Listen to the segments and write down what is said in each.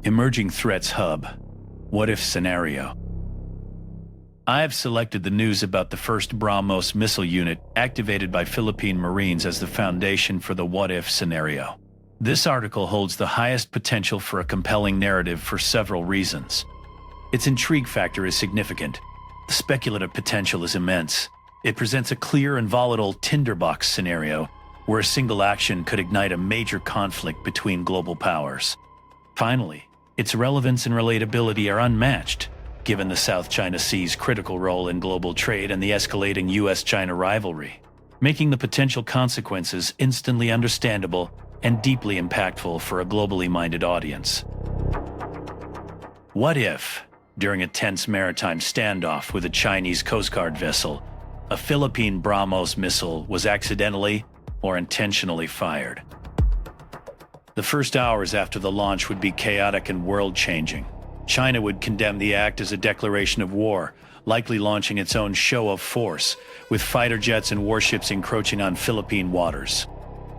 Emerging Threats Hub. What If Scenario. I have selected the news about the first BrahMos missile unit activated by Philippine Marines as the foundation for the what if scenario. This article holds the highest potential for a compelling narrative for several reasons. Its intrigue factor is significant. The speculative potential is immense. It presents a clear and volatile tinderbox scenario where a single action could ignite a major conflict between global powers. Finally, its relevance and relatability are unmatched, given the South China Sea's critical role in global trade and the escalating US-China rivalry, making the potential consequences instantly understandable and deeply impactful for a globally minded audience. What if, during a tense maritime standoff with a Chinese Coast Guard vessel, a Philippine BrahMos missile was accidentally or intentionally fired? The first hours after the launch would be chaotic and world-changing. China would condemn the act as a declaration of war, likely launching its own show of force, with fighter jets and warships encroaching on Philippine waters.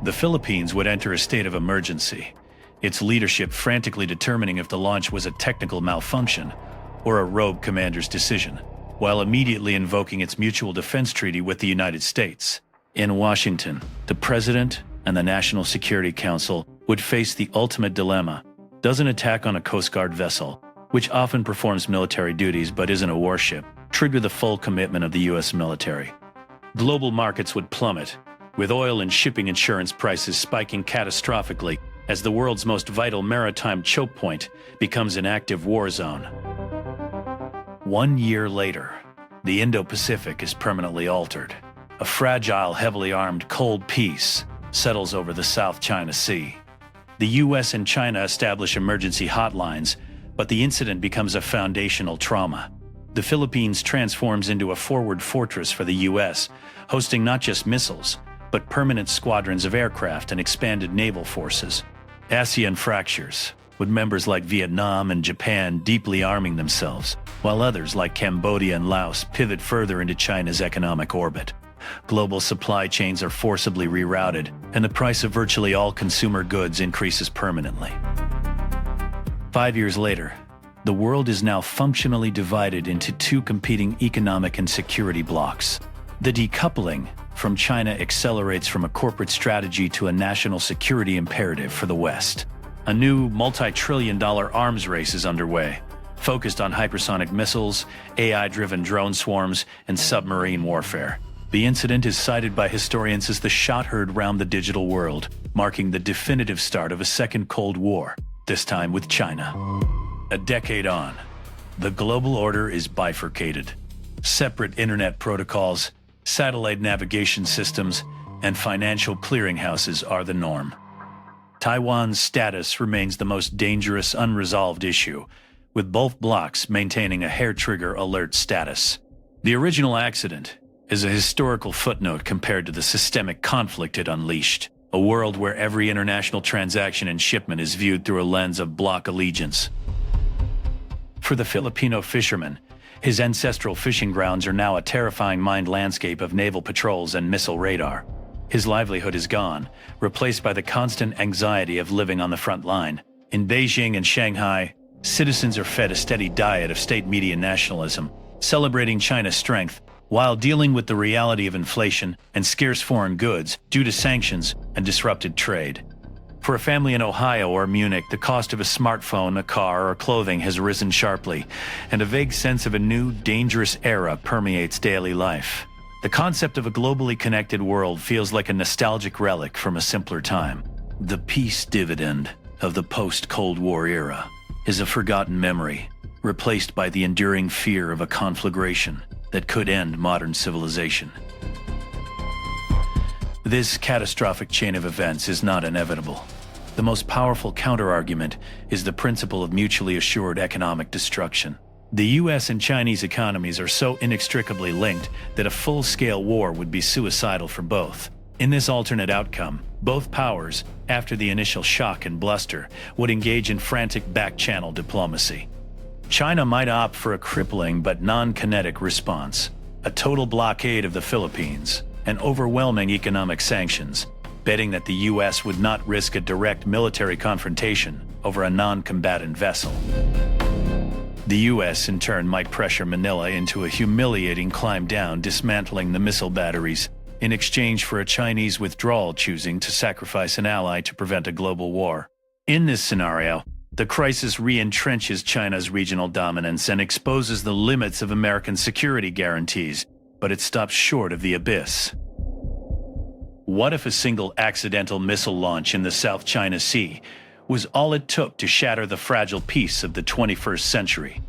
The Philippines would enter a state of emergency, its leadership frantically determining if the launch was a technical malfunction or a rogue commander's decision, while immediately invoking its mutual defense treaty with the United States. In Washington, the President and the National Security Council would face the ultimate dilemma. Does an attack on a Coast Guard vessel, which often performs military duties but isn't a warship, trigger the full commitment of the U.S. military? Global markets would plummet, with oil and shipping insurance prices spiking catastrophically as the world's most vital maritime choke point becomes an active war zone. 1 year later, the Indo-Pacific is permanently altered. A fragile, heavily armed cold peace settles over the South China Sea. The U.S. and China establish emergency hotlines, but the incident becomes a foundational trauma. The Philippines transforms into a forward fortress for the U.S., hosting not just missiles, but permanent squadrons of aircraft and expanded naval forces. ASEAN fractures, with members like Vietnam and Japan deeply arming themselves, while others like Cambodia and Laos pivot further into China's economic orbit. Global supply chains are forcibly rerouted, and the price of virtually all consumer goods increases permanently. 5 years later, the world is now functionally divided into two competing economic and security blocks. The decoupling from China accelerates from a corporate strategy to a national security imperative for the West. A new multi-trillion-dollar arms race is underway, focused on hypersonic missiles, AI-driven drone swarms, and submarine warfare. The incident is cited by historians as the shot heard round the digital world, marking the definitive start of a second Cold War, this time with China. A decade on, the global order is bifurcated. Separate internet protocols, satellite navigation systems, and financial clearinghouses are the norm. Taiwan's status remains the most dangerous unresolved issue, with both blocs maintaining a hair-trigger alert status. The original accident is a historical footnote compared to the systemic conflict it unleashed, a world where every international transaction and shipment is viewed through a lens of bloc allegiance. For the Filipino fisherman, his ancestral fishing grounds are now a terrifying mined landscape of naval patrols and missile radar. His livelihood is gone, replaced by the constant anxiety of living on the front line. In Beijing and Shanghai, citizens are fed a steady diet of state media nationalism, celebrating China's strength, while dealing with the reality of inflation and scarce foreign goods due to sanctions and disrupted trade. For a family in Ohio or Munich, the cost of a smartphone, a car, or clothing has risen sharply, and a vague sense of a new, dangerous era permeates daily life. The concept of a globally connected world feels like a nostalgic relic from a simpler time. The peace dividend of the post-Cold War era is a forgotten memory, replaced by the enduring fear of a conflagration that could end modern civilization. This catastrophic chain of events is not inevitable. The most powerful counterargument is the principle of mutually assured economic destruction. The US and Chinese economies are so inextricably linked that a full-scale war would be suicidal for both. In this alternate outcome, both powers, after the initial shock and bluster, would engage in frantic back-channel diplomacy. China might opt for a crippling but non-kinetic response, a total blockade of the Philippines, and overwhelming economic sanctions, betting that the US would not risk a direct military confrontation over a non-combatant vessel. The U.S. in turn might pressure Manila into a humiliating climb down, dismantling the missile batteries in exchange for a Chinese withdrawal, choosing to sacrifice an ally to prevent a global war. In this scenario, the crisis re-entrenches China's regional dominance and exposes the limits of American security guarantees, but it stops short of the abyss. What if a single accidental missile launch in the South China Sea was all it took to shatter the fragile peace of the 21st century?